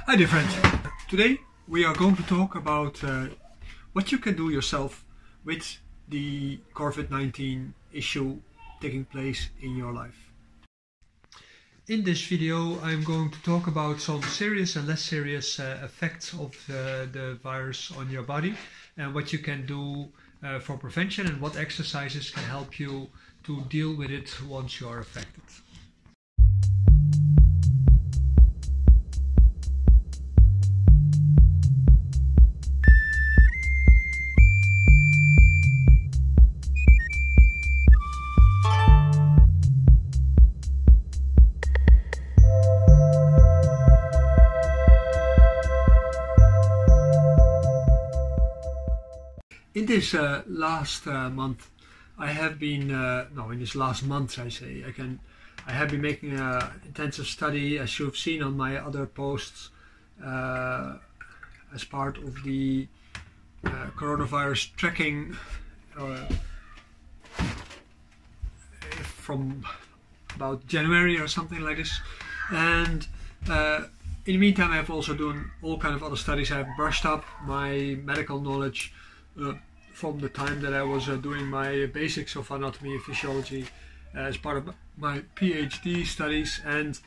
Hi dear friends, today we are going to talk about what you can do yourself with the COVID-19 issue taking place in your life. In this video I'm going to talk about some serious and less serious effects of the virus on your body and what you can do for prevention and what exercises can help you to deal with it once you are affected. In this last month, I have been, in this last month I say, I have been making an intensive study, as you've seen on my other posts, as part of the coronavirus tracking from about January or something like this. And in the meantime, I've also done all kind of other studies. I've brushed up my medical knowledge from the time that I was doing my basics of anatomy and physiology as part of my PhD studies, and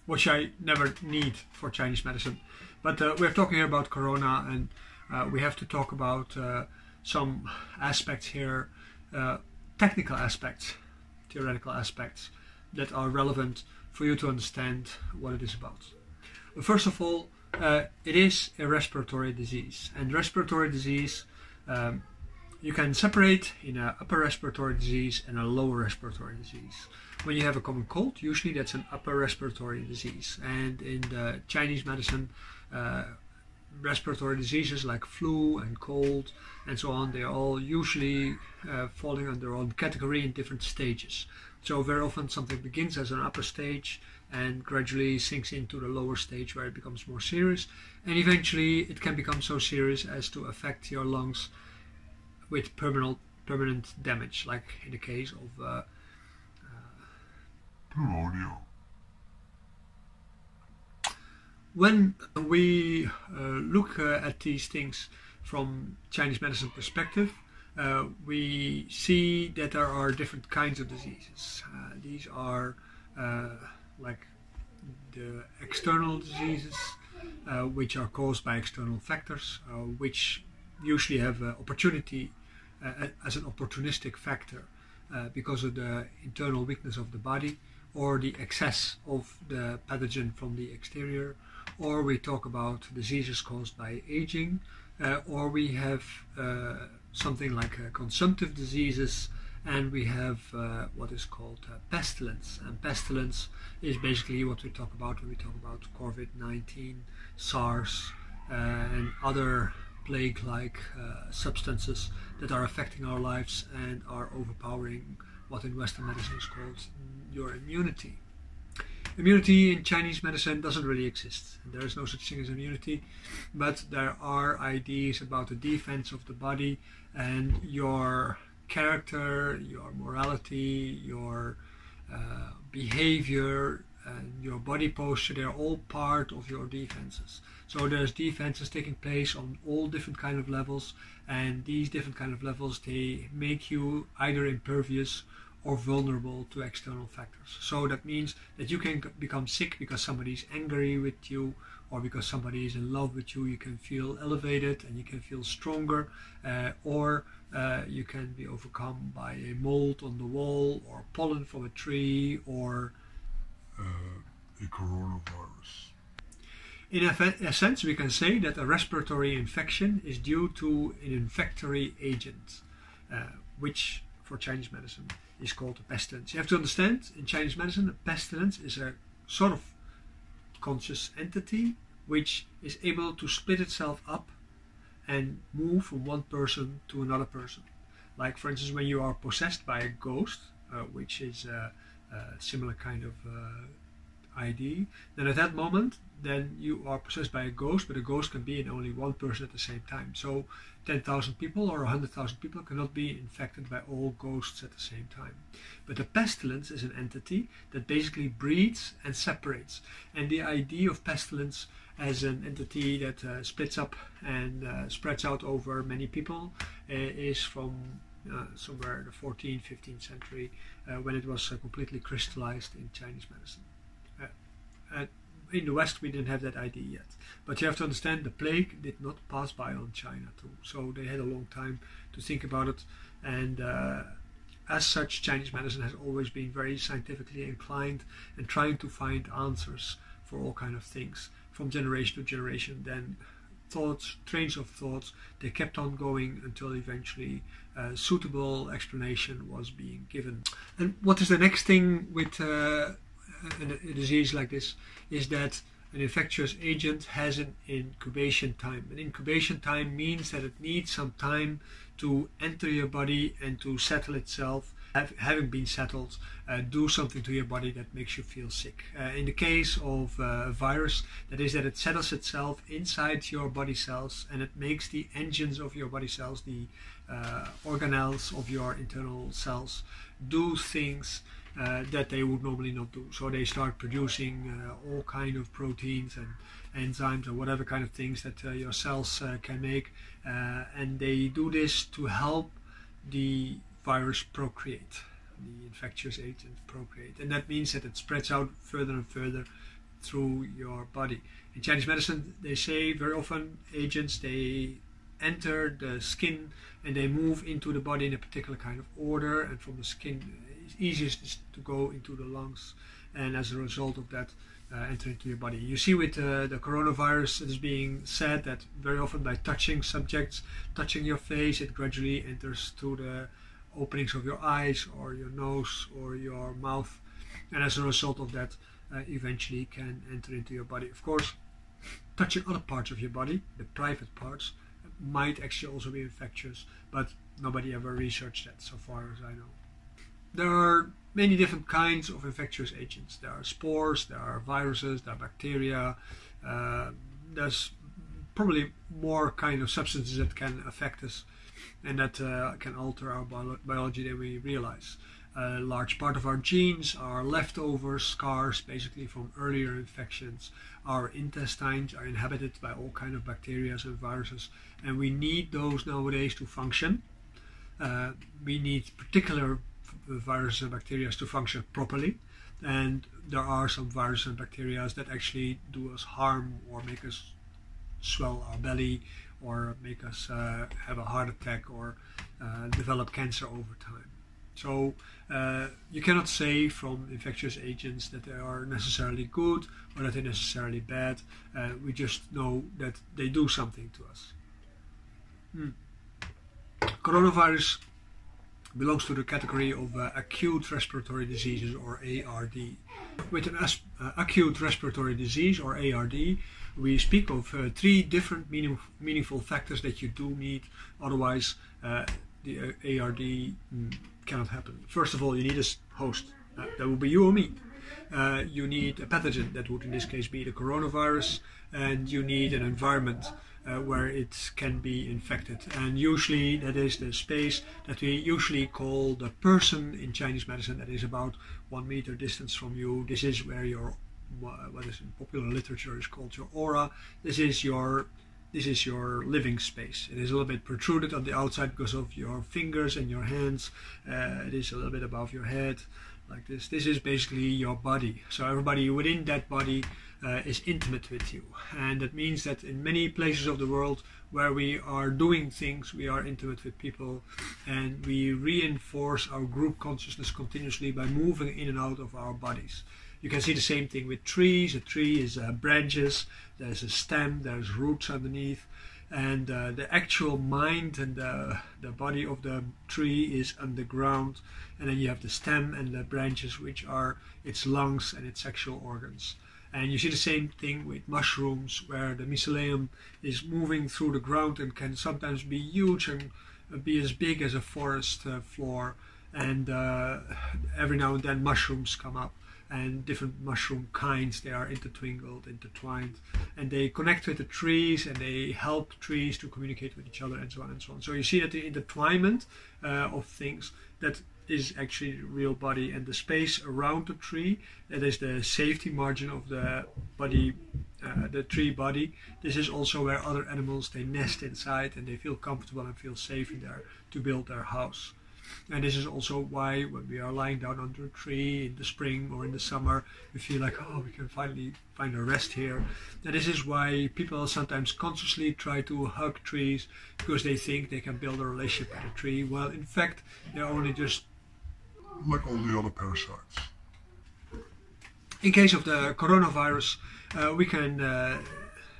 which I never need for Chinese medicine. But we're talking here about Corona, and we have to talk about some aspects here, technical aspects, theoretical aspects that are relevant for you to understand what it is about. First of all, it is a respiratory disease, and respiratory disease you can separate in an upper respiratory disease and a lower respiratory disease. When you have a common cold, usually that's an upper respiratory disease, and in the Chinese medicine, respiratory diseases like flu and cold and so on, they are all usually falling under their own category in different stages. So very often something begins as an upper stage and gradually sinks into the lower stage where it becomes more serious, and eventually it can become so serious as to affect your lungs with permanent damage, like in the case of pneumonia. When we look at these things from Chinese medicine perspective, we see that there are different kinds of diseases. These are like the external diseases, which are caused by external factors, which usually have opportunity as an opportunistic factor because of the internal weakness of the body or the excess of the pathogen from the exterior. Or we talk about diseases caused by aging, or we have something like consumptive diseases, and we have what is called pestilence. And pestilence is basically what we talk about when we talk about COVID-19, SARS, and other plague-like substances that are affecting our lives and are overpowering what in Western medicine is called your immunity. Immunity in Chinese medicine doesn't really exist. There is no such thing as immunity, but there are ideas about the defense of the body and your character, your morality, your behavior, and your body posture. They're all part of your defenses. So there's defenses taking place on all different kind of levels, and these different kind of levels, they make you either impervious or vulnerable to external factors. So that means that you can become sick because somebody is angry with you, or because somebody is in love with you. You can feel elevated and you can feel stronger, or you can be overcome by a mold on the wall, or pollen from a tree, or a coronavirus. In a sense, we can say that a respiratory infection is due to an infectory agent, which for Chinese medicine is called a pestilence. You have to understand, in Chinese medicine, a pestilence is a sort of conscious entity which is able to split itself up and move from one person to another person. Like, for instance, when you are possessed by a ghost, which is a similar kind of ID, then at that moment, then you are possessed by a ghost, but a ghost can be in only one person at the same time. So 10,000 people or 100,000 people cannot be infected by all ghosts at the same time. But a pestilence is an entity that basically breeds and separates. And the idea of pestilence as an entity that splits up and spreads out over many people is from somewhere in the 14th, 15th century when it was completely crystallized in Chinese medicine. In the West we didn't have that idea yet, but you have to understand the plague did not pass by on China too, so they had a long time to think about it, and as such Chinese medicine has always been very scientifically inclined and trying to find answers for all kind of things from generation to generation. Then thoughts, trains of thoughts, they kept on going until eventually a suitable explanation was being given. And what is the next thing with a disease like this is that an infectious agent has an incubation time. An incubation time means that it needs some time to enter your body and to settle itself. Having been settled, do something to your body that makes you feel sick. In the case of a virus, that is that it settles itself inside your body cells and it makes the engines of your body cells, the organelles of your internal cells, do things that they would normally not do. So they start producing all kind of proteins and enzymes and whatever kind of things that your cells can make, and they do this to help the virus procreate, the infectious agent procreate, and that means that it spreads out further and further through your body. In Chinese medicine they say very often agents, they enter the skin and they move into the body in a particular kind of order, and from the skin it's easiest to go into the lungs, and as a result of that enter into your body. You see with the coronavirus, it is being said that very often by touching subjects, touching your face, it gradually enters to the openings of your eyes or your nose or your mouth, and as a result of that eventually can enter into your body. Of course, touching other parts of your body, the private parts, might actually also be infectious, but nobody ever researched that so far as I know. There are many different kinds of infectious agents. There are spores, there are viruses, there are bacteria, there's probably more kind of substances that can affect us and that can alter our biology than we realize. A large part of our genes are leftovers, scars, basically from earlier infections. Our intestines are inhabited by all kinds of bacteria and viruses, and we need those nowadays to function. We need particular viruses and bacteria to function properly, and there are some viruses and bacteria that actually do us harm or make us swell our belly or make us have a heart attack or develop cancer over time. So you cannot say from infectious agents that they are necessarily good or that they're necessarily bad. We just know that they do something to us. Coronavirus belongs to the category of acute respiratory diseases, or ARD. With an acute respiratory disease, or ARD, we speak of three different meaningful factors that you do need, otherwise the ARD cannot happen. First of all, you need a host. That would be you or me. You need a pathogen, that would in this case be the coronavirus, and you need an environment where it can be infected, and usually that is the space that we usually call the person in Chinese medicine, that is about 1 meter distance from you. This is where your, what is in popular literature is called your aura. This is your living space. It is a little bit protruded on the outside because of your fingers and your hands. It is a little bit above your head, like this. This is basically your body. So everybody within that body is intimate with you, and that means that in many places of the world where we are doing things, we are intimate with people, and we reinforce our group consciousness continuously by moving in and out of our bodies. You can see the same thing with trees. A tree is branches, there's a stem, there's roots underneath, and the actual mind and the body of the tree is underground, and then you have the stem and the branches, which are its lungs and its sexual organs. And you see the same thing with mushrooms, where the mycelium is moving through the ground and can sometimes be huge and be as big as a forest floor, and every now and then mushrooms come up. and different mushroom kinds. They are intertwined, and they connect with the trees, and they help trees to communicate with each other, and so on and so on. So you see that the intertwinement of things, that is actually the real body, and the space around the tree, that is the safety margin of the body, the tree body. This is also where other animals, they nest inside, and they feel comfortable and feel safe in there to build their house. And this is also why when we are lying down under a tree in the spring or in the summer, we feel like, oh, we can finally find a rest here. And this is why people sometimes consciously try to hug trees, because they think they can build a relationship with a tree. Well, in fact, they're only just like all the other parasites. In case of the coronavirus, we can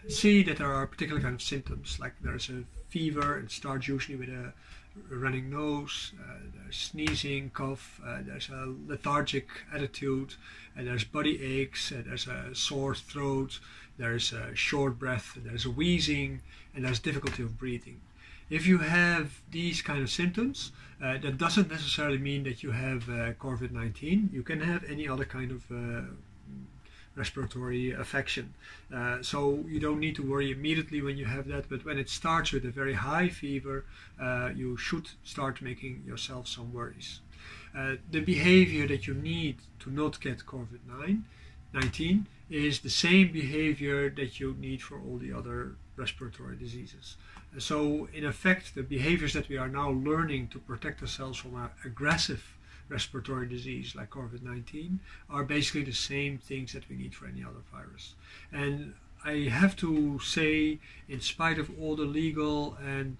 see that there are particular kind of symptoms, like there's a fever, and starts usually with a running nose, there's sneezing, cough, there's a lethargic attitude, there's body aches, there's a sore throat, there's a short breath, there's a wheezing, and there's difficulty of breathing. If you have these kind of symptoms, that doesn't necessarily mean that you have COVID-19. You can have any other kind of respiratory affection. So you don't need to worry immediately when you have that, but when it starts with a very high fever, you should start making yourself some worries. The behavior that you need to not get COVID-19 is the same behavior that you need for all the other respiratory diseases. So in effect, the behaviors that we are now learning to protect ourselves from an aggressive respiratory disease like COVID-19 are basically the same things that we need for any other virus. And I have to say, in spite of all the legal and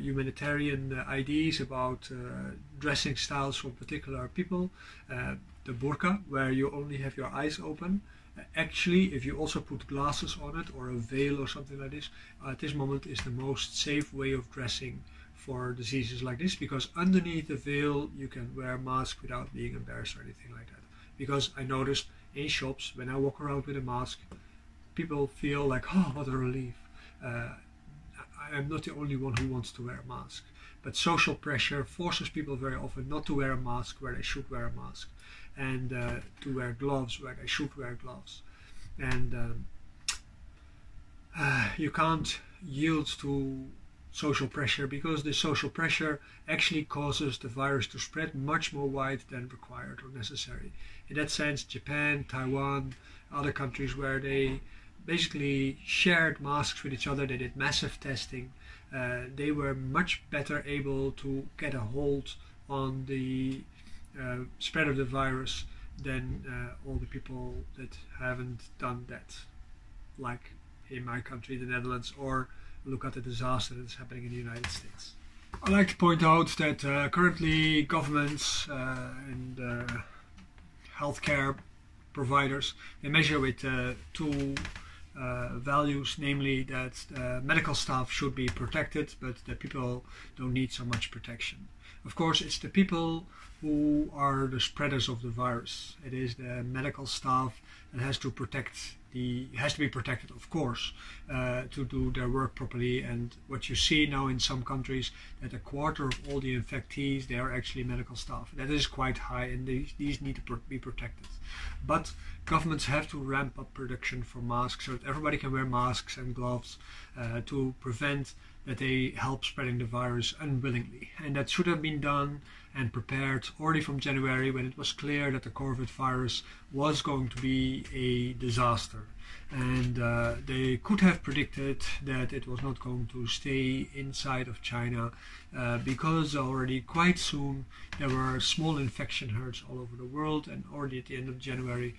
humanitarian ideas about dressing styles for particular people, the burqa, where you only have your eyes open, actually, if you also put glasses on it or a veil or something like this, at this moment is the most safe way of dressing for diseases like this, because underneath the veil you can wear a mask without being embarrassed or anything like that. Because I noticed in shops, when I walk around with a mask, people feel like, oh, what a relief. I'm not the only one who wants to wear a mask. But social pressure forces people very often not to wear a mask where they should wear a mask, and to wear gloves where they should wear gloves. And you can't yield to social pressure, because the social pressure actually causes the virus to spread much more wide than required or necessary. In that sense, Japan, Taiwan, other countries where they basically shared masks with each other, they did massive testing, they were much better able to get a hold on the spread of the virus than all the people that haven't done that, like in my country, the Netherlands, or look at the disaster that's happening in the United States. I'd like to point out that currently governments and healthcare providers, they measure with two values, namely that medical staff should be protected, but the people don't need so much protection. Of course, it's the people who are the spreaders of the virus. It is the medical staff that has to be protected, of course, to do their work properly. And what you see now in some countries, that a quarter of all the infectees, they are actually medical staff. That is quite high, and these need to be protected. But governments have to ramp up production for masks so that everybody can wear masks and gloves to prevent that they help spreading the virus unwillingly. And that should have been done and prepared already from January, when it was clear that the COVID virus was going to be a disaster. And they could have predicted that it was not going to stay inside of China, because already quite soon there were small infection herds all over the world, and already at the end of January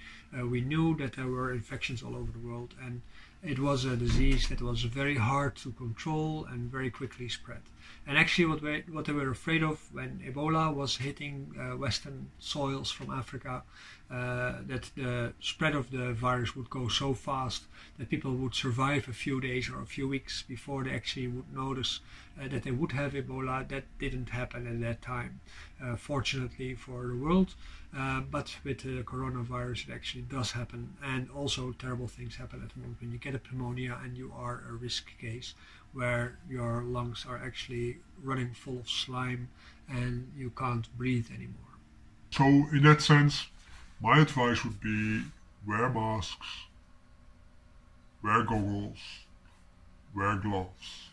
we knew that there were infections all over the world, and it was a disease that was very hard to control and very quickly spread. And actually what they were afraid of when Ebola was hitting western soils from Africa, that the spread of the virus would go so fast that people would survive a few days or a few weeks before they actually would notice that they would have Ebola. That didn't happen at that time, fortunately for the world. But with the coronavirus, it actually does happen, and also terrible things happen at the moment when you get a pneumonia and you are a risk case, where your lungs are actually running full of slime and you can't breathe anymore. So in that sense, My advice would be wear masks, wear goggles, wear gloves.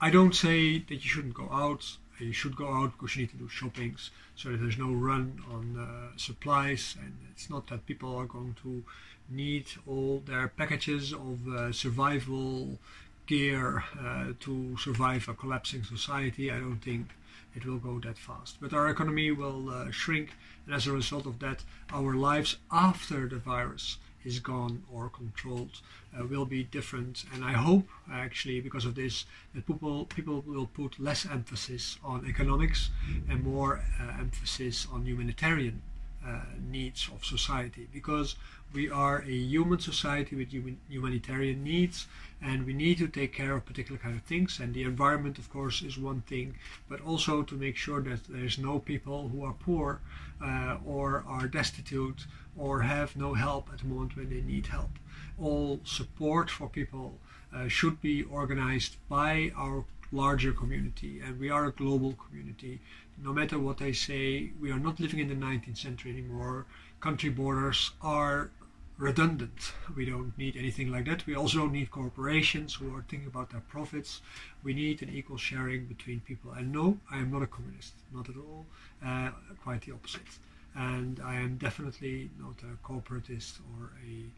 I don't say that you shouldn't go out. You should go out because you need to do shoppings so that there's no run on supplies, and it's not that people are going to need all their packages of survival gear to survive a collapsing society. I don't think it will go that fast. But our economy will shrink, and as a result of that, our lives after the virus is gone or controlled will be different. And I hope, actually, because of this, that people will put less emphasis on economics and more emphasis on humanitarian needs of society, because we are a human society with humanitarian needs, and we need to take care of particular kind of things, and the environment of course is one thing, but also to make sure that there's no people who are poor or are destitute or have no help at the moment when they need help. All support for people should be organized by our larger community, and we are a global community. No matter what they say, we are not living in the 19th century anymore. Country borders are redundant. We don't need anything like that. We also need corporations who are thinking about their profits. We need an equal sharing between people. And no, I am not a communist, not at all. Quite the opposite. And I am definitely not a corporatist or a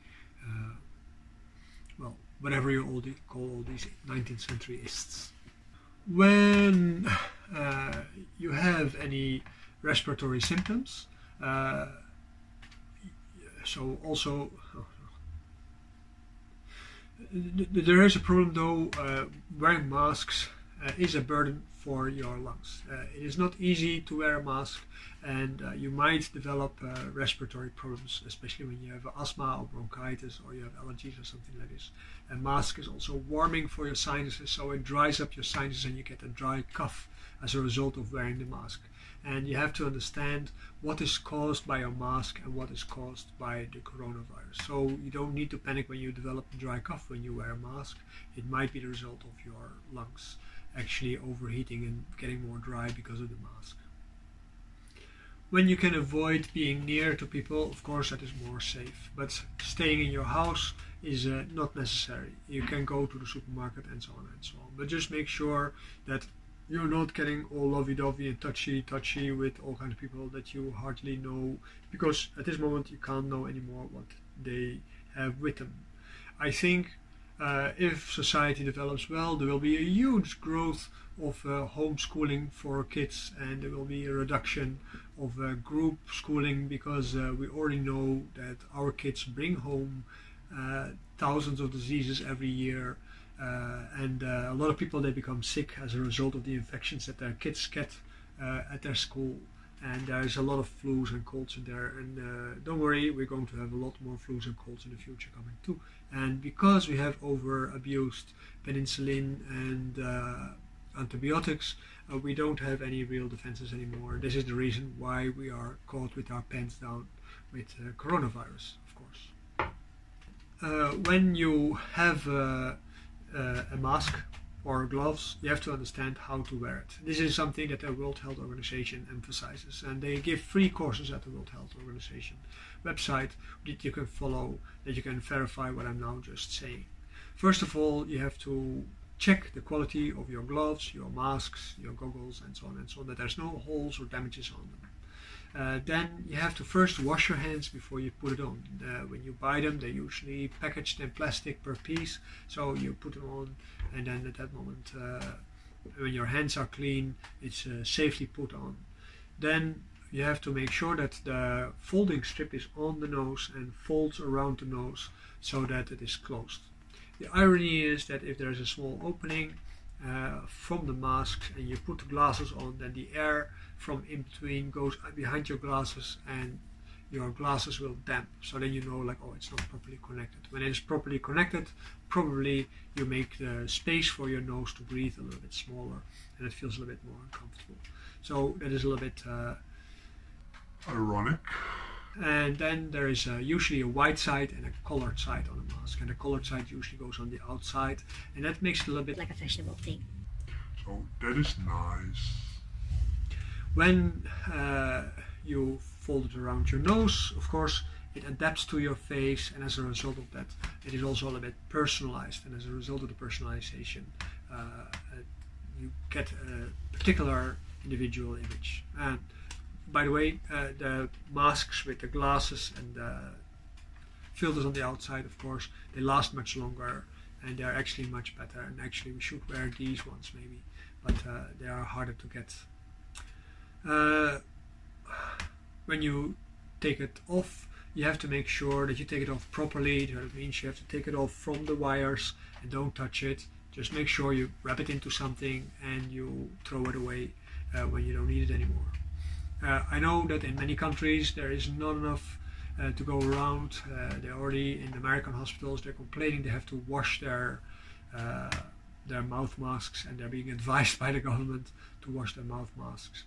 well, whatever you all call all these 19th centuryists. When you have any respiratory symptoms, so also there is a problem though. Wearing masks is a burden for your lungs. It is not easy to wear a mask, and you might develop respiratory problems, especially when you have asthma or bronchitis or you have allergies or something like this. A mask is also warming for your sinuses, so it dries up your sinuses and you get a dry cough as a result of wearing the mask. And you have to understand what is caused by your mask and what is caused by the coronavirus. So you don't need to panic when you develop a dry cough when you wear a mask. It might be the result of your lungs actually overheating and getting more dry because of the mask. When you can avoid being near to people, of course that is more safe, but staying in your house is not necessary. You can go to the supermarket and so on and so on, but just make sure that you're not getting all lovey-dovey and touchy with all kinds of people that you hardly know, because at this moment you can't know anymore what they have with them. I think if society develops well, there will be a huge growth of homeschooling for kids, and there will be a reduction of group schooling, because we already know that our kids bring home thousands of diseases every year, and a lot of people, they become sick as a result of the infections that their kids get at their school. And there's a lot of flus and colds in there, and don't worry, we're going to have a lot more flus and colds in the future coming too. And because we have over abused penicillin and antibiotics, we don't have any real defenses anymore. This is the reason why we are caught with our pants down with coronavirus, of course. When you have a mask or gloves, you have to understand how to wear it. This is something that the World Health Organization emphasizes, and they give free courses at the World Health Organization website that you can follow, that you can verify what I'm now just saying. First of all, you have to check the quality of your gloves, your masks, your goggles, and so on, that there's no holes or damages on them. Then you have to first wash your hands before you put it on. When you buy them, they're usually packaged in plastic per piece, so you put them on, and then at that moment, when your hands are clean, it's safely put on. Then you have to make sure that the folding strip is on the nose and folds around the nose so that it is closed. The irony is that if there is a small opening from the mask and you put the glasses on, then the air from in between goes behind your glasses and your glasses will damp. So then you know, like, oh, it's not properly connected. When it is properly connected, probably you make the space for your nose to breathe a little bit smaller, and it feels a little bit more uncomfortable. So that is a little bit ironic. And then there is usually a white side and a colored side on the mask, and the colored side usually goes on the outside, and that makes it a little bit like a fashionable thing. So that is nice. When you folded around your nose. Of course, it adapts to your face, and as a result of that, it is also a little bit personalized. And as a result of the personalization, you get a particular individual image. And by the way, the masks with the glasses and the filters on the outside, of course, they last much longer, and they are actually much better. And actually, we should wear these ones maybe, but they are harder to get. When you take it off, you have to make sure that you take it off properly. That means you have to take it off from the wires and don't touch it. Just make sure you wrap it into something and you throw it away when you don't need it anymore. I know that in many countries there is not enough to go around. They're already in American hospitals, they're complaining they have to wash their mouth masks, and they're being advised by the government to wash their mouth masks.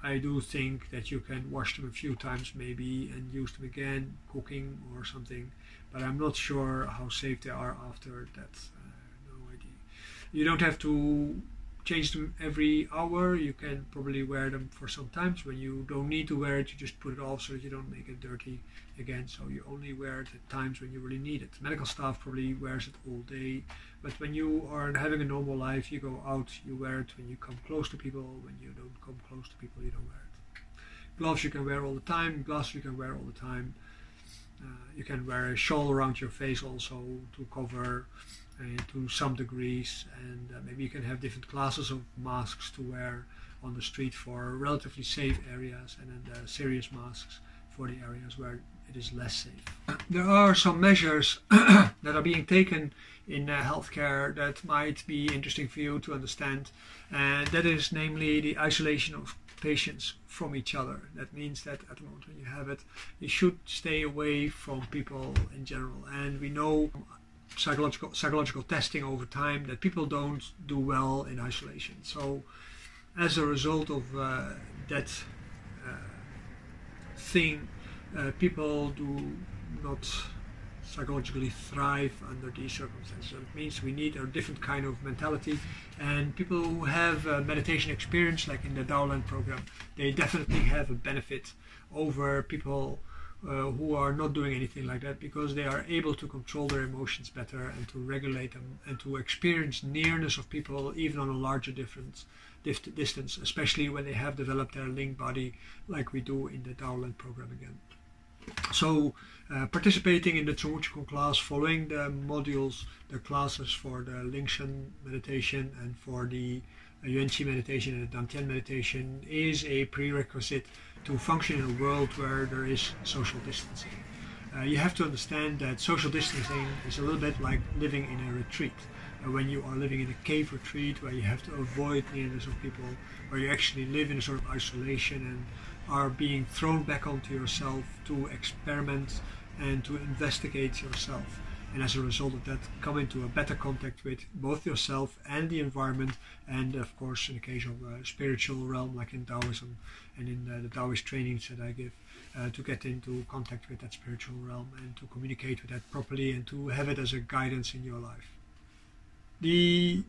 I do think that you can wash them a few times maybe and use them again, cooking or something, but I'm not sure how safe they are after that. No idea. You don't have to change them every hour. You can probably wear them for some times. When you don't need to wear it, you just put it off so that you don't make it dirty again. So you only wear it at times when you really need it. Medical staff probably wears it all day, but when you are having a normal life, you go out, you wear it when you come close to people. When you don't come close to people, you don't wear it. Gloves you can wear all the time, glasses you can wear all the time. You can wear a shawl around your face also to cover to some degrees, and maybe you can have different classes of masks to wear on the street for relatively safe areas, and then the serious masks for the areas where it is less safe. There are some measures that are being taken in healthcare that might be interesting for you to understand, and that is namely the isolation of patients from each other. That means that at the moment when you have it, you should stay away from people in general, and we know psychological testing over time that people don't do well in isolation. So as a result of that thing, people do not psychologically thrive under these circumstances. So it means we need a different kind of mentality, and people who have meditation experience, like in the Daoist program, they definitely have a benefit over people who are not doing anything like that, because they are able to control their emotions better and to regulate them and to experience nearness of people even on a larger distance, especially when they have developed their link body like we do in the Daoist program again. So participating in the Zhongqigong class, following the modules, the classes for the Lingshan meditation and for the Yuanqi meditation and the Dantian meditation is a prerequisite to function in a world where there is social distancing. You have to understand that social distancing is a little bit like living in a retreat. When you are living in a cave retreat where you have to avoid nearness of people, where you actually live in a sort of isolation and are being thrown back onto yourself to experiment and to investigate yourself. And as a result of that, come into a better contact with both yourself and the environment, and of course in the case of a spiritual realm like in Taoism and in the Taoist trainings that I give, to get into contact with that spiritual realm and to communicate with that properly and to have it as a guidance in your life. The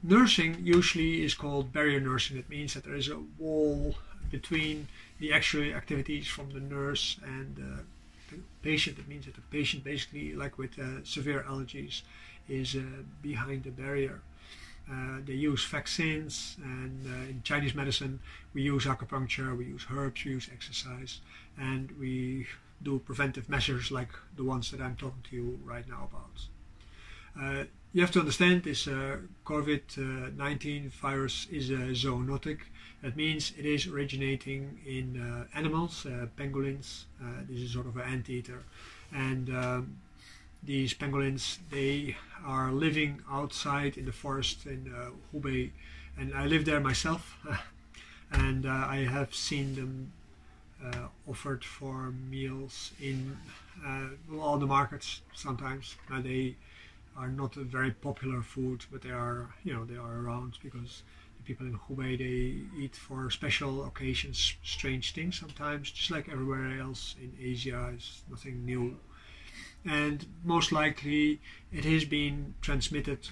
nursing usually is called barrier nursing. That means that there is a wall between the actual activities from the nurse and the patient. That means that the patient, basically like with severe allergies, is behind the barrier. They use vaccines, and in Chinese medicine we use acupuncture, we use herbs, we use exercise, and we do preventive measures like the ones that I'm talking to you right now about. You have to understand this COVID-19 virus is zoonotic. That means it is originating in animals, pangolins. This is sort of an anteater, and these pangolins, they are living outside in the forest in Hubei, and I live there myself, and I have seen them offered for meals in all the markets sometimes. They are not a very popular food, but they are, they are around because the people in Hubei, they eat for special occasions strange things sometimes, just like everywhere else in Asia. It's nothing new. And most likely it has been transmitted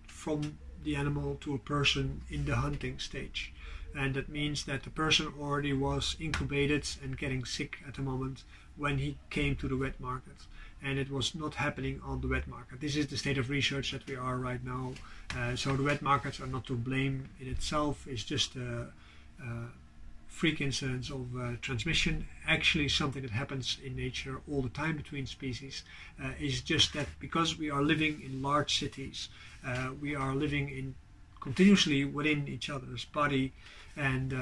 from the animal to a person in the hunting stage. and that means that the person already was incubated and getting sick at the moment when he came to the wet market, and it was not happening on the wet market. This is the state of research that we are right now. So the wet markets are not to blame in itself. It's just a freak incidence of transmission. Actually, something that happens in nature all the time between species. Is just that because we are living in large cities, we are living in continuously within each other's body, and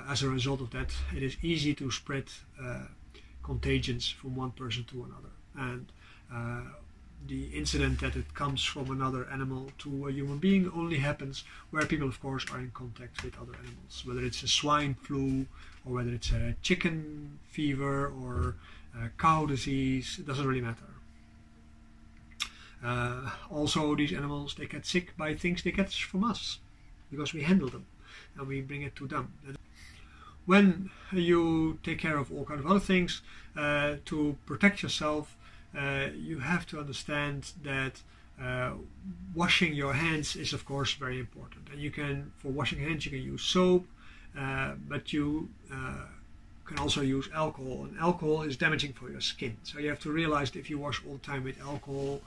as a result of that, it is easy to spread contagions from one person to another. And the incident that it comes from another animal to a human being only happens where people, of course, are in contact with other animals, whether it's a swine flu or whether it's a chicken fever or a cow disease. It doesn't really matter. Also, these animals, they get sick by things they catch from us because we handle them and we bring it to them. When you take care of all kinds of other things to protect yourself, you have to understand that washing your hands is, of course, very important. And you can, for washing hands, you can use soap, but you can also use alcohol. And alcohol is damaging for your skin. So you have to realize that if you wash all the time with alcohol,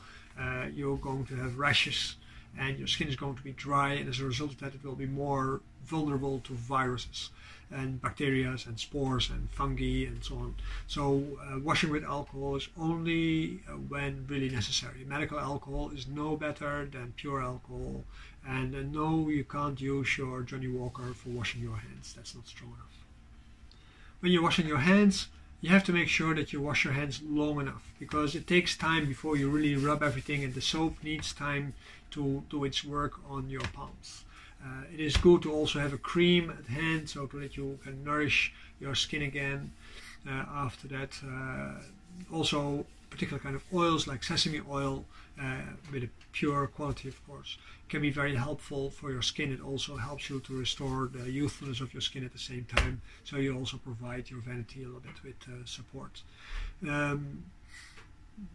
you're going to have rashes and your skin is going to be dry, and as a result of that, it will be more vulnerable to viruses and bacteria and spores and fungi and so on. So washing with alcohol is only when really necessary. Medical alcohol is no better than pure alcohol, and no, you can't use your Johnny Walker for washing your hands. That's not strong enough. When you're washing your hands, you have to make sure that you wash your hands long enough, because it takes time before you really rub everything, and the soap needs time to do its work on your palms. It is good to also have a cream at hand so that you can nourish your skin again after that. Also, particular kind of oils like sesame oil with a pure quality, of course, can be very helpful for your skin. It also helps you to restore the youthfulness of your skin at the same time, so you also provide your vanity a little bit with support.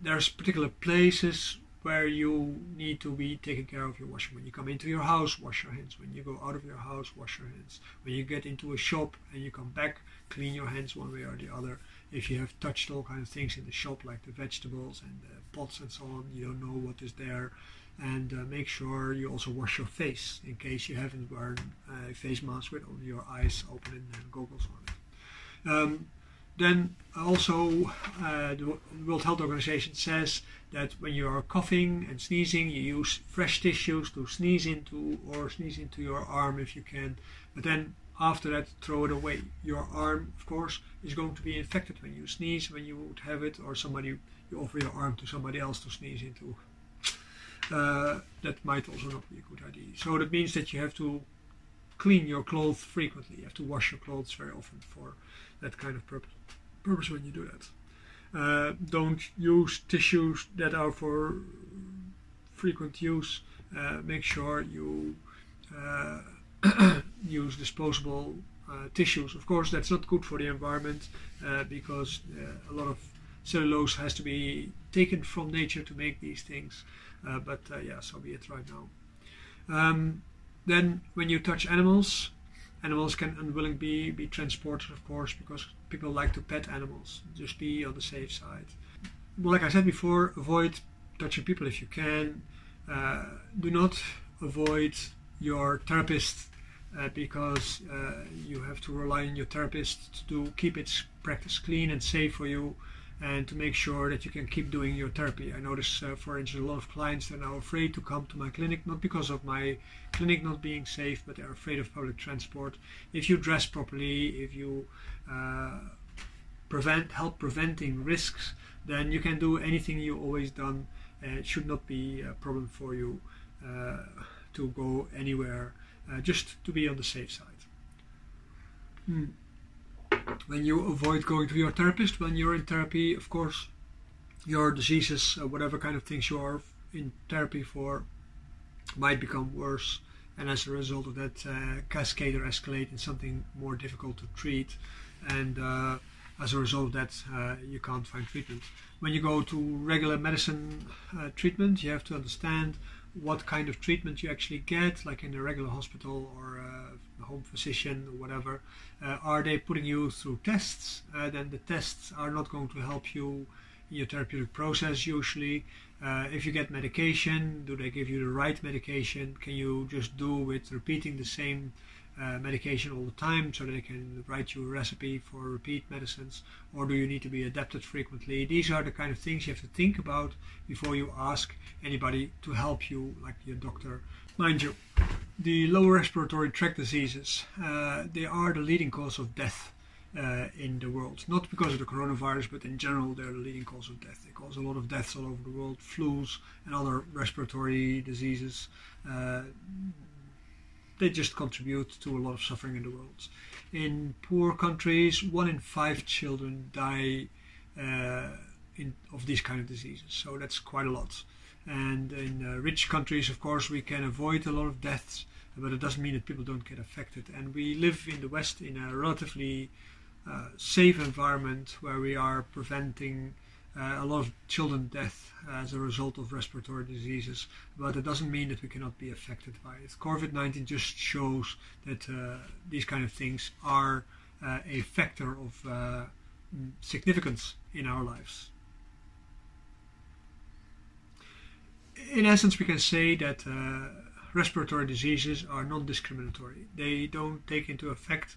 There's particular places where you need to be taking care of your washing. When you come into your house, wash your hands. When you go out of your house, wash your hands. When you get into a shop and you come back, clean your hands one way or the other. If you have touched all kinds of things in the shop, like the vegetables and the pots and so on, you don't know what is there. And make sure you also wash your face in case you haven't worn a face mask with only your eyes open and goggles on it. Then also the World Health Organization says that when you are coughing and sneezing, you use fresh tissues to sneeze into, or sneeze into your arm if you can, but then after that throw it away. Your arm, of course, is going to be infected when you sneeze, when you would have it, or you offer your arm to somebody else to sneeze into. That might also not be a good idea. So that means that you have to clean your clothes frequently. You have to wash your clothes very often for that kind of purpose when you do that. Don't use tissues that are for frequent use. Make sure you use disposable tissues. Of course, that's not good for the environment because a lot of cellulose has to be taken from nature to make these things. But yeah, so be it right now. Then when you touch animals, animals can unwillingly be transported, of course, because people like to pet animals. Just be on the safe side. Well, like I said before, avoid touching people if you can. Do not avoid your therapist because you have to rely on your therapist to keep its practice clean and safe for you, and to make sure that you can keep doing your therapy. I notice, for instance, a lot of clients are now afraid to come to my clinic, not because of my clinic not being safe, but they're afraid of public transport. If you dress properly, if you help preventing risks, then you can do anything you've always done. It should not be a problem for you to go anywhere, just to be on the safe side. When you avoid going to your therapist, when you're in therapy, of course, your diseases, whatever kind of things you are in therapy for, might become worse, and as a result of that, cascade or escalate in something more difficult to treat, and as a result of that, you can't find treatment. When you go to regular medicine treatment, you have to understand what kind of treatment you actually get, like in a regular hospital or a home physician or whatever, are they putting you through tests? Then the tests are not going to help you in your therapeutic process usually. If you get medication, do they give you the right medication? Can you just do with repeating the same medication all the time so that they can write you a recipe for repeat medicines, or do you need to be adapted frequently? These are the kind of things you have to think about before you ask anybody to help you, like your doctor. Mind you, the lower respiratory tract diseases, they are the leading cause of death in the world. Not because of the coronavirus, but in general they're the leading cause of death. They cause a lot of deaths all over the world, flus and other respiratory diseases. They just contribute to a lot of suffering in the world. In poor countries, 1 in 5 children die of these kind of diseases, so that's quite a lot. And in rich countries, of course, we can avoid a lot of deaths, but it doesn't mean that people don't get affected. And we live in the West in a relatively safe environment where we are preventing a lot of children death as a result of respiratory diseases, but it doesn't mean that we cannot be affected by it. COVID-19 just shows that these kind of things are a factor of significance in our lives. In essence, we can say that respiratory diseases are non-discriminatory. They don't take into effect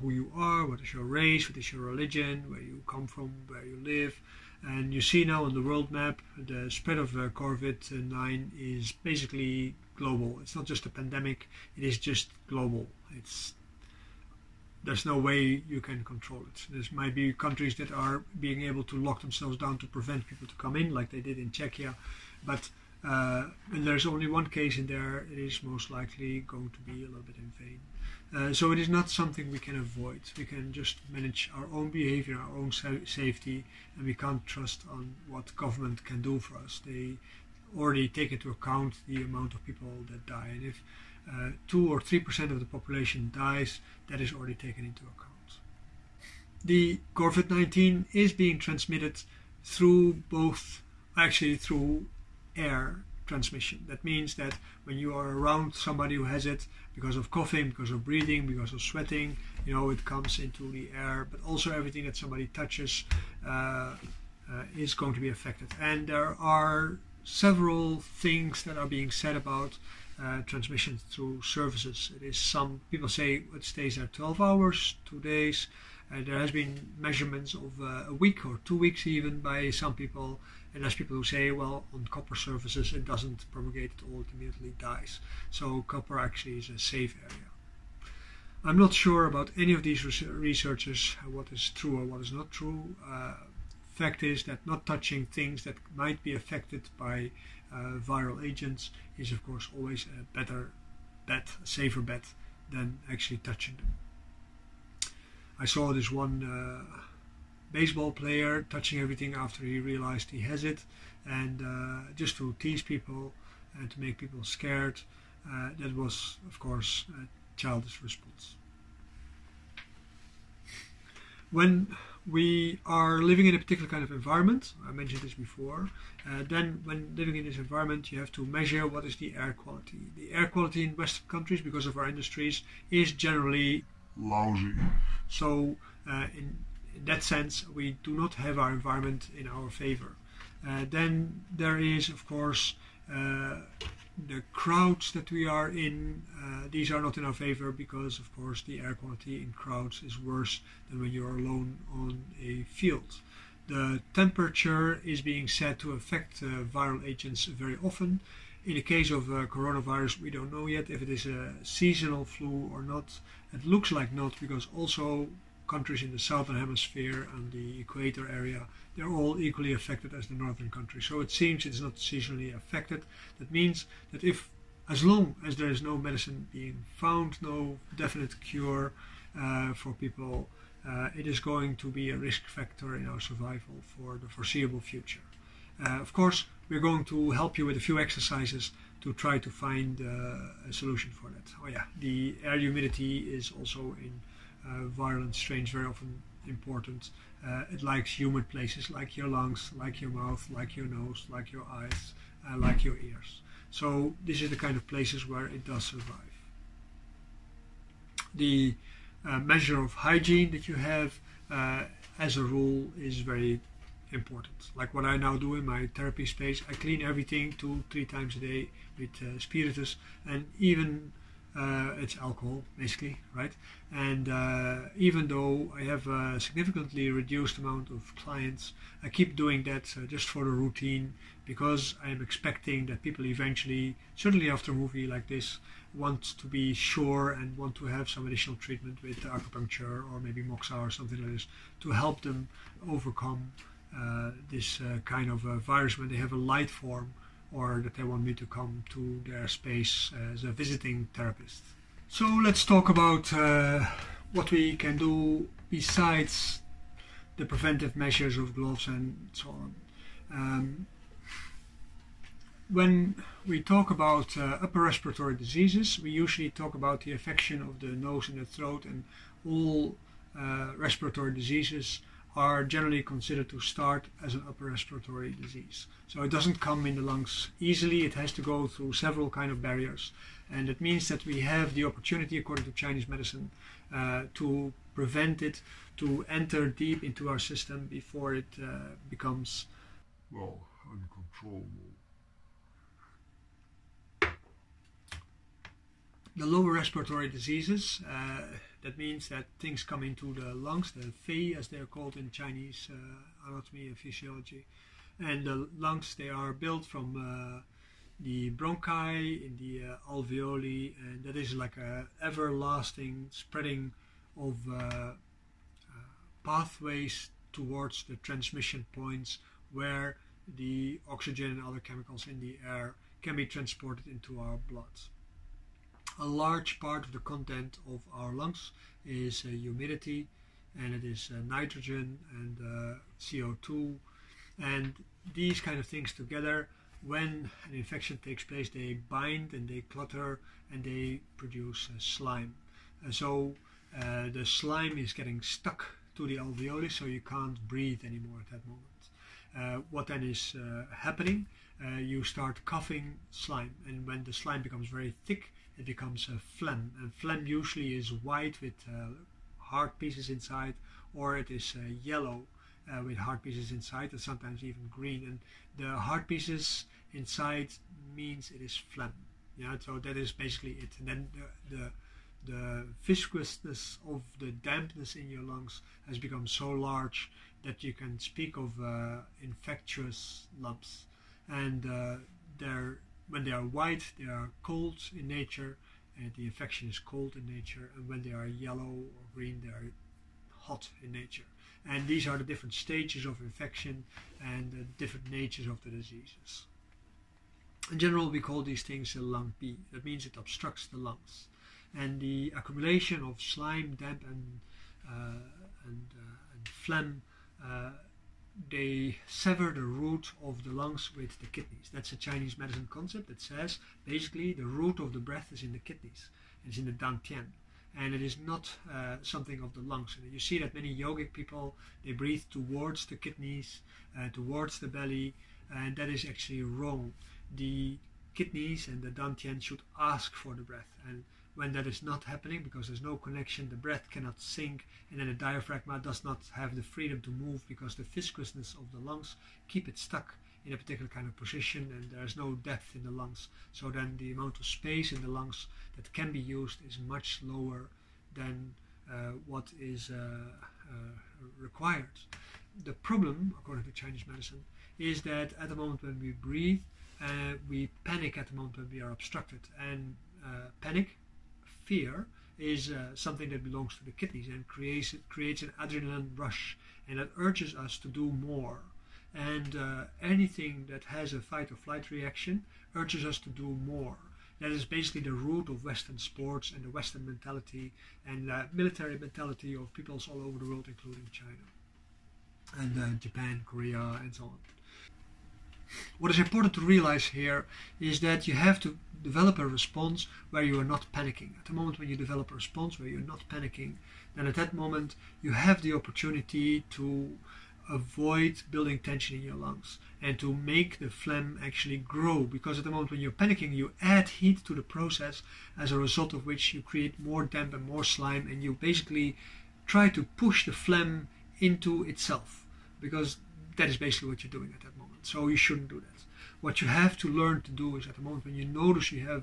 who you are, what is your race, what is your religion, where you come from, where you live. And you see now on the world map, the spread of COVID-19 is basically global. It's not just a pandemic, it is just global. There's no way you can control it. There might be countries that are being able to lock themselves down to prevent people to come in, like they did in Czechia. But when there's only one case in there, it is most likely going to be a little bit in vain. So it is not something we can avoid. We can just manage our own behavior, our own safety, and we can't trust on what government can do for us. They already take into account the amount of people that die. And if 2 or 3% of the population dies, that is already taken into account. The COVID-19 is being transmitted through through air transmission. That means that when you are around somebody who has it, because of coughing, because of breathing, because of sweating, it comes into the air, but also everything that somebody touches is going to be affected. And there are several things that are being said about transmission through surfaces. It is, some people say it stays there 12 hours, 2 days. There has been measurements of a week or 2 weeks even by some people, and there's people who say, well, on copper surfaces it doesn't propagate at all, it immediately dies. So copper actually is a safe area. I'm not sure about any of these researchers what is true or what is not true. Fact is that not touching things that might be affected by viral agents is of course always a better bet, a safer bet than actually touching them. I saw this one baseball player touching everything after he realized he has it, and just to tease people and to make people scared, that was of course a childish response. When we are living in a particular kind of environment, I mentioned this before, then when living in this environment you have to measure what is the air quality. The air quality in Western countries, because of our industries, is generally lousy. So in that sense we do not have our environment in our favor. Then there is of course the crowds that we are in. These are not in our favor because of course the air quality in crowds is worse than when you are alone on a field. The temperature is being said to affect viral agents very often. In the case of coronavirus, we don't know yet if it is a seasonal flu or not. It looks like not, because also countries in the southern hemisphere and the equator area, they're all equally affected as the northern countries. So it seems it's not seasonally affected. That means that as long as there is no medicine being found, no definite cure for people, it is going to be a risk factor in our survival for the foreseeable future. Of course, we're going to help you with a few exercises to try to find a solution for that. Oh yeah, the air humidity is also in virulent strains very often important. It likes humid places like your lungs, like your mouth, like your nose, like your eyes, like your ears. So this is the kind of places where it does survive. The measure of hygiene that you have as a rule is very important. Like what I now do in my therapy space, I clean everything 2-3 times a day with spiritus, and even it's alcohol basically, right? And even though I have a significantly reduced amount of clients, I keep doing that just for the routine, because I'm expecting that people eventually, certainly after a movie like this, want to be sure and want to have some additional treatment with acupuncture or maybe moxa or something like this to help them overcome this kind of virus when they have a light form, or that they want me to come to their space as a visiting therapist. So let's talk about what we can do besides the preventive measures of gloves and so on. When we talk about upper respiratory diseases, we usually talk about the affection of the nose and the throat, and all respiratory diseases are generally considered to start as an upper respiratory disease. So it doesn't come in the lungs easily, it has to go through several kind of barriers. And it means that we have the opportunity, according to Chinese medicine, to prevent it, to enter deep into our system before it becomes, well, uncontrollable. The lower respiratory diseases, that means that things come into the lungs, the Fei as they're called in Chinese anatomy and physiology. And the lungs, they are built from the bronchi in the alveoli, and that is like a everlasting spreading of pathways towards the transmission points where the oxygen and other chemicals in the air can be transported into our blood. A large part of the content of our lungs is humidity, and it is nitrogen and CO2, and these kind of things together, when an infection takes place, they bind and they clutter and they produce slime. So the slime is getting stuck to the alveoli, so you can't breathe anymore at that moment. What then is happening? You start coughing slime, and when the slime becomes very thick, it becomes phlegm, and phlegm usually is white with hard pieces inside, or it is yellow with hard pieces inside, and sometimes even green. And the hard pieces inside means it is phlegm. Yeah, so that is basically it. And then the viscousness of the dampness in your lungs has become so large that you can speak of infectious lumps. And when they are white, they are cold in nature, and the infection is cold in nature. And when they are yellow or green, they are hot in nature. And these are the different stages of infection and the different natures of the diseases. In general, we call these things a lung P. That means it obstructs the lungs. And the accumulation of slime, damp, and phlegm, they sever the root of the lungs with the kidneys. That's a Chinese medicine concept that says basically the root of the breath is in the kidneys. It's in the dantian, and it is not something of the lungs. And you see that many yogic people, they breathe towards the kidneys, towards the belly, and that is actually wrong. The kidneys and the dantian should ask for the breath, and when that is not happening, because there's no connection, the breath cannot sink, and then the diaphragm does not have the freedom to move, because the viscousness of the lungs keep it stuck in a particular kind of position, and there's no depth in the lungs. So then the amount of space in the lungs that can be used is much lower than what is required. The problem, according to Chinese medicine, is that at the moment when we breathe, we panic at the moment when we are obstructed, and panic, fear, is something that belongs to the kidneys and creates an adrenaline rush, and that urges us to do more. And anything that has a fight or flight reaction urges us to do more. That is basically the root of Western sports and the Western mentality and military mentality of peoples all over the world, including China and Japan, Korea, and so on. What is important to realize here is that you have to develop a response where you are not panicking. At the moment when you develop a response where you're not panicking, then at that moment you have the opportunity to avoid building tension in your lungs and to make the phlegm actually grow, because at the moment when you're panicking you add heat to the process, as a result of which you create more damp and more slime, and you basically try to push the phlegm into itself, because that is basically what you're doing at that moment. So you shouldn't do that. What you have to learn to do is, at the moment when you notice you have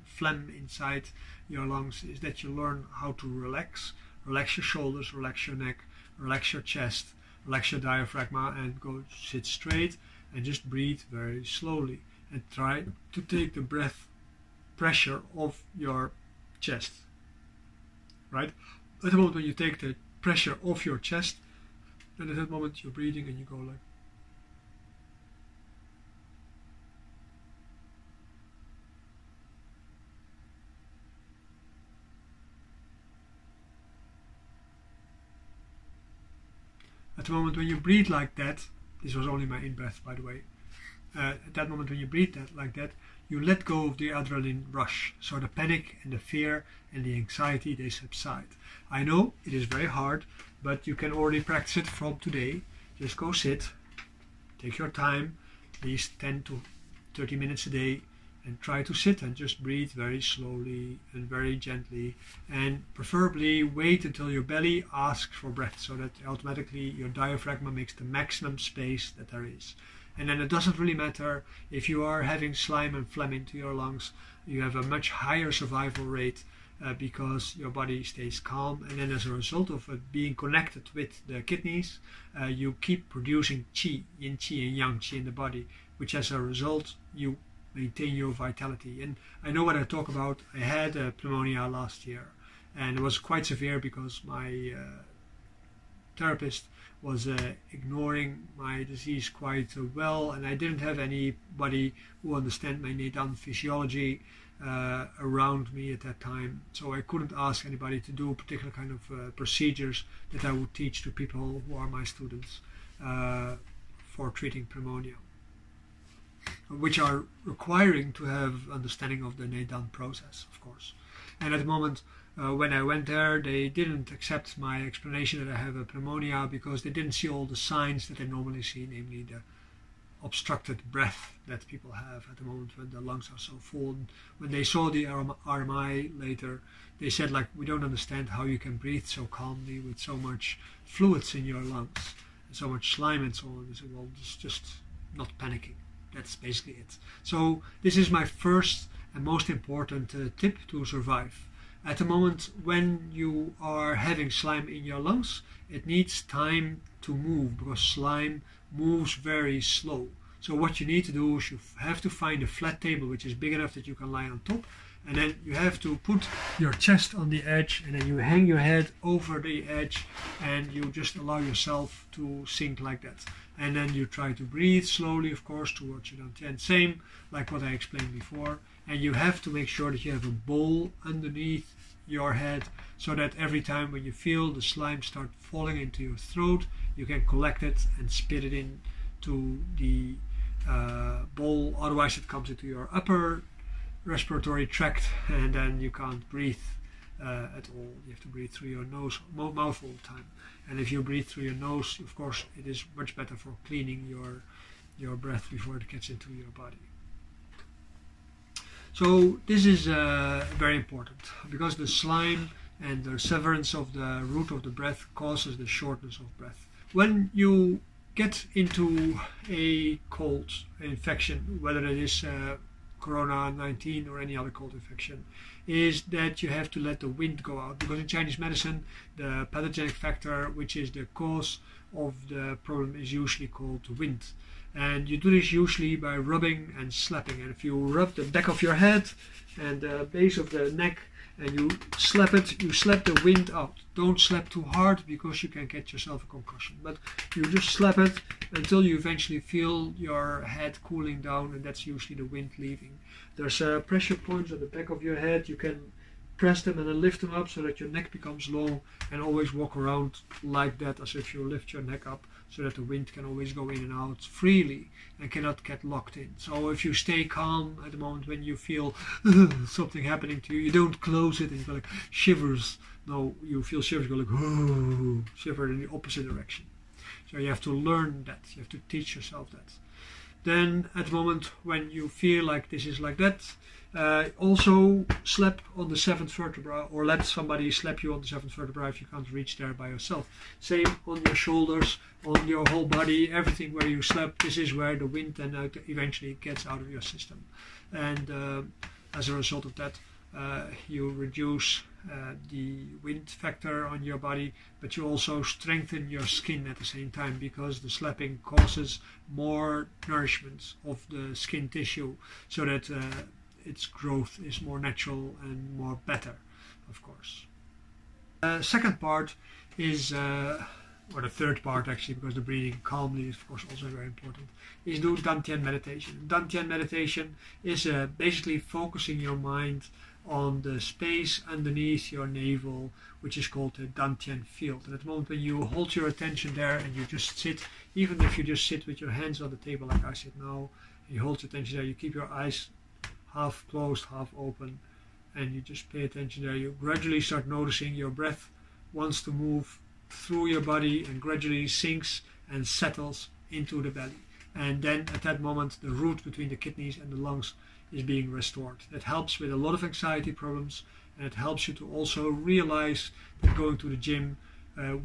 phlegm inside your lungs, is that you learn how to relax your shoulders, relax your neck, relax your chest, relax your diaphragm, and go sit straight and just breathe very slowly, and try to take the breath pressure off your chest. Right? At the moment when you take the pressure off your chest, then at that moment you're breathing and you go like. At the moment when you breathe like that, this was only my in-breath by the way, at that moment when you breathe like that, you let go of the adrenaline rush. So the panic and the fear and the anxiety, they subside. I know it is very hard, but you can already practice it from today. Just go sit, take your time, at least 10 to 30 minutes a day, and try to sit and just breathe very slowly and very gently, and preferably wait until your belly asks for breath, so that automatically your diaphragm makes the maximum space that there is. And then it doesn't really matter if you are having slime and phlegm into your lungs, you have a much higher survival rate because your body stays calm, and then as a result of being connected with the kidneys, you keep producing qi, yin qi and yang qi in the body, which as a result you maintain your vitality. And I know what I talk about. I had pneumonia last year, and it was quite severe because my therapist was ignoring my disease quite well, and I didn't have anybody who understand my Nedan physiology around me at that time, so I couldn't ask anybody to do particular kind of procedures that I would teach to people who are my students for treating pneumonia, which are requiring to have understanding of the Nedan process, of course. And at the moment when I went there, they didn't accept my explanation that I have a pneumonia, because they didn't see all the signs that they normally see, namely the obstructed breath that people have at the moment when the lungs are so full. And when they saw the RMI later, they said, like, we don't understand how you can breathe so calmly with so much fluids in your lungs and so much slime and so on. They said, well, it's just not panicking. That's basically it. So this is my first and most important tip to survive. At the moment when you are having slime in your lungs, it needs time to move, because slime moves very slow. So what you need to do is you have to find a flat table which is big enough that you can lie on top, and then you have to put your chest on the edge, and then you hang your head over the edge, and you just allow yourself to sink like that. And then you try to breathe slowly, of course, towards your and same like what I explained before. And you have to make sure that you have a bowl underneath your head, so that every time when you feel the slime start falling into your throat, you can collect it and spit it into the bowl. Otherwise it comes into your upper respiratory tract, and then you can't breathe at all. You have to breathe through your nose, mouth all the time. And if you breathe through your nose, of course, it is much better for cleaning your breath before it gets into your body. So this is very important, because the slime and the severance of the root of the breath causes the shortness of breath. When you get into a cold infection, whether it is Corona-19 or any other cold infection, is that you have to let the wind go out, because in Chinese medicine the pathogenic factor which is the cause of the problem is usually called wind. And you do this usually by rubbing and slapping. And if you rub the back of your head and the base of the neck and you slap it, you slap the wind out. Don't slap too hard, because you can get yourself a concussion. But you just slap it until you eventually feel your head cooling down, and that's usually the wind leaving. There's pressure points on the back of your head. You can press them and then lift them up so that your neck becomes long, and always walk around like that, as if you lift your neck up, so that the wind can always go in and out freely and cannot get locked in. So if you stay calm at the moment when you feel something happening to you, you don't close it and you go like shivers. No, you feel shivers, go like shiver in the opposite direction. So you have to learn that. You have to teach yourself that. Then at the moment when you feel like this is like that, also slap on the 7th vertebra, or let somebody slap you on the 7th vertebra if you can't reach there by yourself. Same on your shoulders, on your whole body, everything where you slap. This is where the wind then eventually gets out of your system. And as a result of that, you reduce the wind factor on your body, but you also strengthen your skin at the same time, because the slapping causes more nourishment of the skin tissue, so that its growth is more natural and more better, of course. Second part is, or the third part actually, because the breathing calmly is of course also very important, is do Dantian meditation. Dantian meditation is basically focusing your mind on the space underneath your navel, which is called the Dantian field. And at the moment when you hold your attention there and you just sit, even if you just sit with your hands on the table like I sit now, and you hold your attention there, you keep your eyes half closed, half open, and you just pay attention there. You gradually start noticing your breath wants to move through your body and gradually sinks and settles into the belly. And then at that moment the root between the kidneys and the lungs is being restored. That helps with a lot of anxiety problems, and it helps you to also realize that going to the gym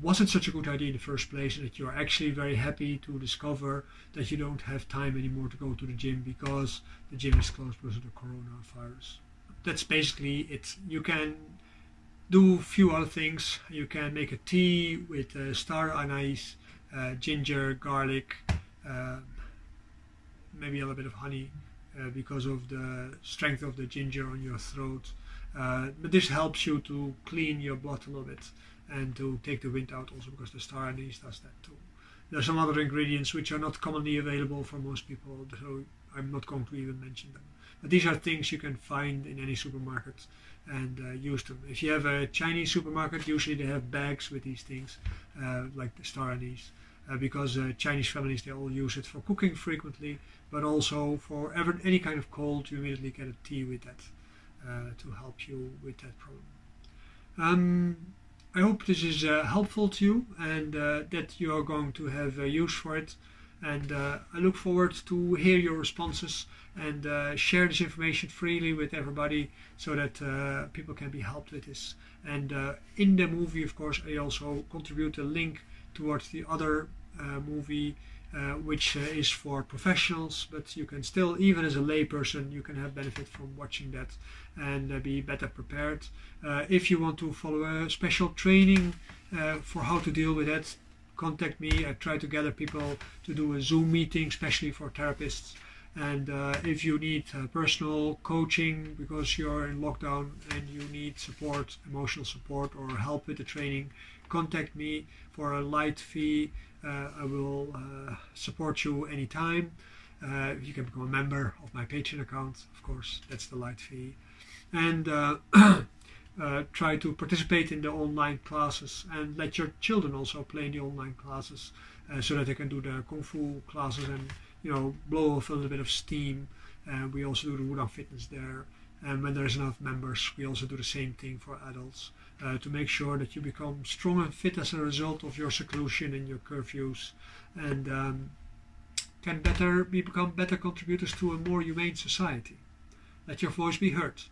wasn't such a good idea in the first place, and that you are actually very happy to discover that you don't have time anymore to go to the gym because the gym is closed because of the coronavirus. That's basically it. You can do a few other things. You can make a tea with star anise, ginger, garlic, maybe a little bit of honey, because of the strength of the ginger on your throat. But this helps you to clean your blood a little bit and to take the wind out also, because the star anise does that too. There are some other ingredients which are not commonly available for most people, so I'm not going to even mention them. But these are things you can find in any supermarket and use them. If you have a Chinese supermarket, usually they have bags with these things, like the star anise. Because Chinese families, they all use it for cooking frequently, but also for any kind of cold, you immediately get a tea with that to help you with that problem. I hope this is helpful to you, and that you are going to have use for it. And I look forward to hear your responses and share this information freely with everybody, so that people can be helped with this. And in the movie, of course, I also contribute a link towards the other movie, which is for professionals, but you can still, even as a layperson, you can have benefit from watching that and be better prepared. If you want to follow a special training for how to deal with that, contact me. I try to gather people to do a Zoom meeting, especially for therapists. And if you need personal coaching because you're in lockdown and you need support, emotional support, or help with the training, contact me for a light fee. I will support you anytime. You can become a member of my Patreon account, of course, that's the light fee. And try to participate in the online classes, and let your children also play in the online classes, so that they can do the Kung Fu classes and, you know, blow off a little bit of steam. We also do the Wudang Fitness there, and when there's enough members, we also do the same thing for adults, to make sure that you become strong and fit as a result of your seclusion and your curfews, and can become better contributors to a more humane society. Let your voice be heard.